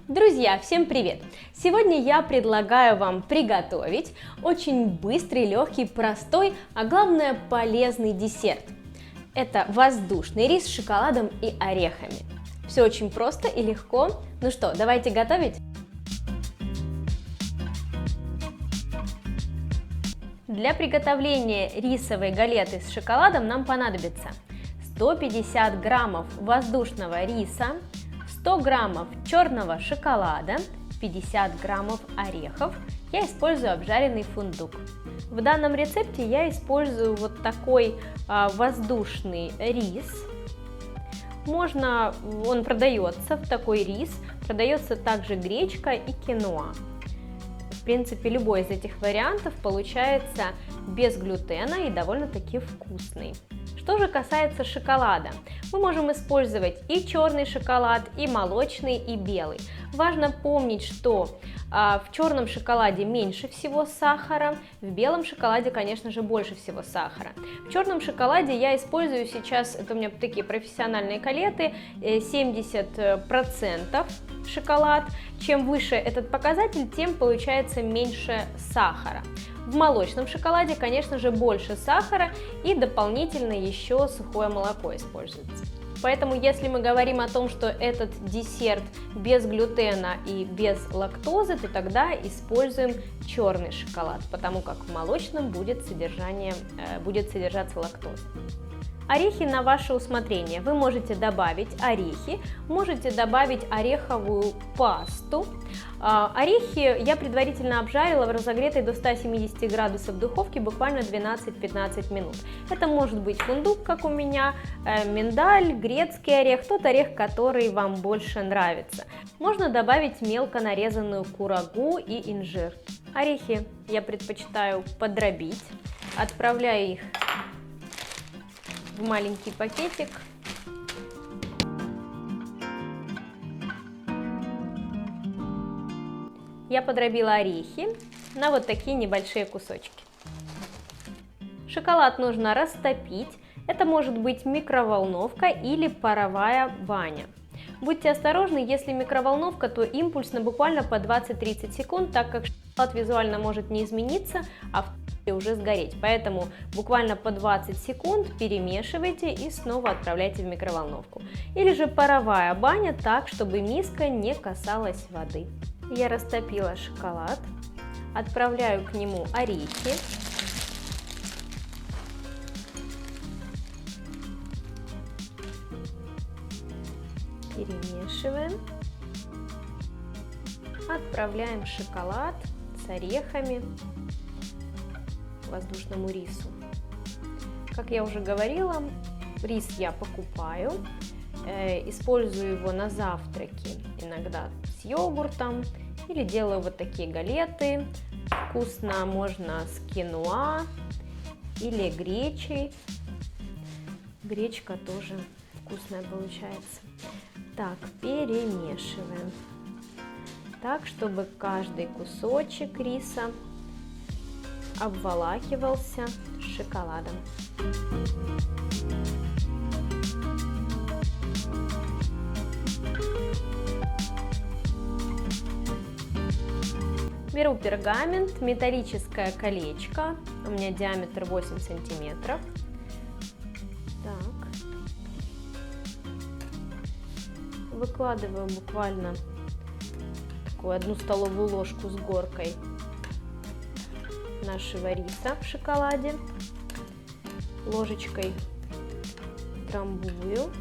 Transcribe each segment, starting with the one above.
Друзья, всем привет! Сегодня я предлагаю вам приготовить очень быстрый, легкий, простой, а главное полезный десерт. Это воздушный рис с шоколадом и орехами. Все очень просто и легко. Ну что, давайте готовить? Для приготовления рисовой галеты с шоколадом нам понадобится 150 граммов воздушного риса, 100 граммов черного шоколада, 50 граммов орехов. Я использую обжаренный фундук. В данном рецепте я использую вот такой воздушный рис. Он продается в такой рис, продается также гречка и киноа. В принципе, любой из этих вариантов получается без глютена и довольно-таки вкусный. Что же касается шоколада, мы можем использовать и черный шоколад, и молочный, и белый. Важно помнить, что в черном шоколаде меньше всего сахара, в белом шоколаде, конечно же, больше всего сахара. В черном шоколаде я использую сейчас, это у меня такие профессиональные галеты, 70% шоколад. Чем выше этот показатель, тем получается меньше сахара. В молочном шоколаде, конечно же, больше сахара и дополнительно еще сухое молоко используется. Поэтому, если мы говорим о том, что этот десерт без глютена и без лактозы, то тогда используем черный шоколад, потому как в молочном будет содержаться лактоза. Орехи на ваше усмотрение. Вы можете добавить орехи, можете добавить ореховую пасту. Орехи я предварительно обжарила в разогретой до 170 градусов духовке буквально 12-15 минут. Это может быть фундук, как у меня, миндаль, грецкий орех, тот орех, который вам больше нравится. Можно добавить мелко нарезанную курагу и инжир. Орехи я предпочитаю подробить, отправляю их в маленький пакетик. Я подробила орехи на вот такие небольшие кусочки. Шоколад нужно растопить. Это может быть микроволновка или паровая баня. Будьте осторожны, если микроволновка, то импульсно буквально по 20-30 секунд, так как шоколад визуально может не измениться, а уже сгореть. Поэтому буквально по 20 секунд перемешивайте и снова отправляйте в микроволновку. Или же паровая баня, так, чтобы миска не касалась воды. Я растопила шоколад, отправляю к нему орехи. Перемешиваем. Отправляем шоколад с орехами к воздушному рису. Как я уже говорила, рис я покупаю, использую его на завтраки, иногда с йогуртом, или делаю вот такие галеты. Вкусно можно с киноа или гречей. Гречка тоже вкусная получается. Так, перемешиваем так, чтобы каждый кусочек риса обволакивался шоколадом. Беру пергамент, металлическое колечко, у меня диаметр 8 сантиметров. Так. Выкладываю буквально такую 1 столовую ложку с горкой нашего риса в шоколаде. Ложечкой трамбую,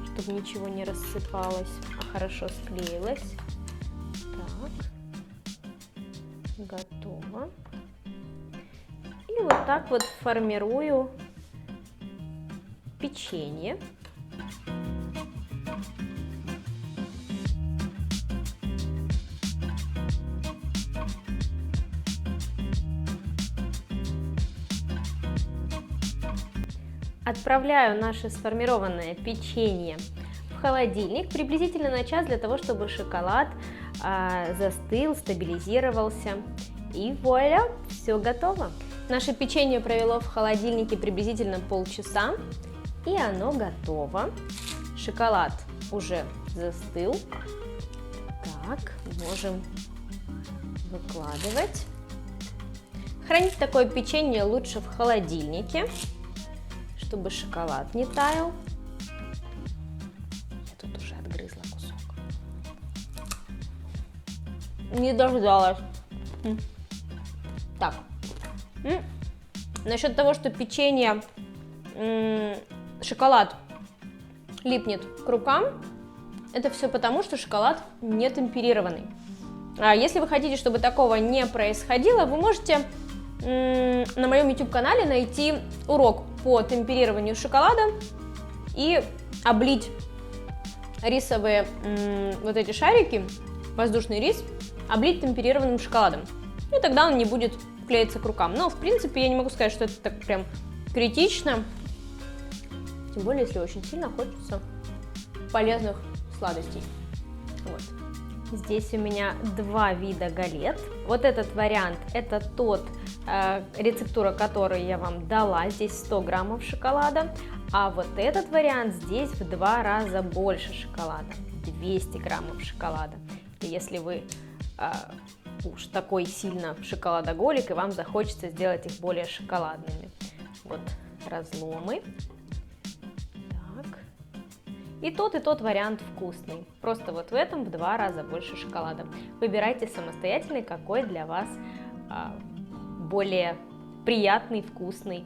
чтобы ничего не рассыпалось, а хорошо склеилось. Так, готово. И вот так вот формирую печенье. Отправляю наше сформированное печенье в холодильник приблизительно на час для того, чтобы шоколад застыл, стабилизировался. И вуаля, все готово. Наше печенье провело в холодильнике приблизительно полчаса, и оно готово. Шоколад уже застыл. Так, можем выкладывать. Хранить такое печенье лучше в холодильнике, чтобы шоколад не таял. Я тут уже отгрызла кусок. Не дождалась. Так. Насчет того, что печенье, шоколад липнет к рукам, это все потому, что шоколад не темперированный. А если вы хотите, чтобы такого не происходило, вы можете на моем YouTube-канале найти урок по темперированию шоколада и облить рисовые вот эти шарики, воздушный рис, облить темперированным шоколадом. И тогда он не будет клеиться к рукам. Но, в принципе, я не могу сказать, что это так прям критично. Тем более, если очень сильно хочется полезных сладостей. Вот. Здесь у меня два вида галет. Вот этот вариант, это тот рецептура, которую я вам дала. Здесь 100 граммов шоколада. А вот этот вариант, здесь в 2 раза больше шоколада. 200 граммов шоколада. И если вы уж такой сильно шоколадоголик, и вам захочется сделать их более шоколадными. Вот разломы. И тот вариант вкусный. Просто вот в этом в 2 раза больше шоколада. Выбирайте самостоятельно, какой для вас более приятный, вкусный.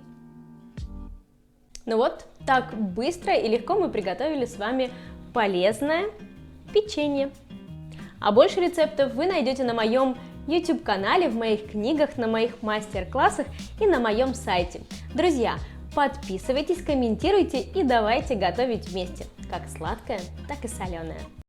Ну вот, так быстро и легко мы приготовили с вами полезное печенье. А больше рецептов вы найдете на моем YouTube-канале, в моих книгах, на моих мастер-классах и на моем сайте. Друзья, подписывайтесь, комментируйте и давайте готовить вместе, как сладкое, так и соленое.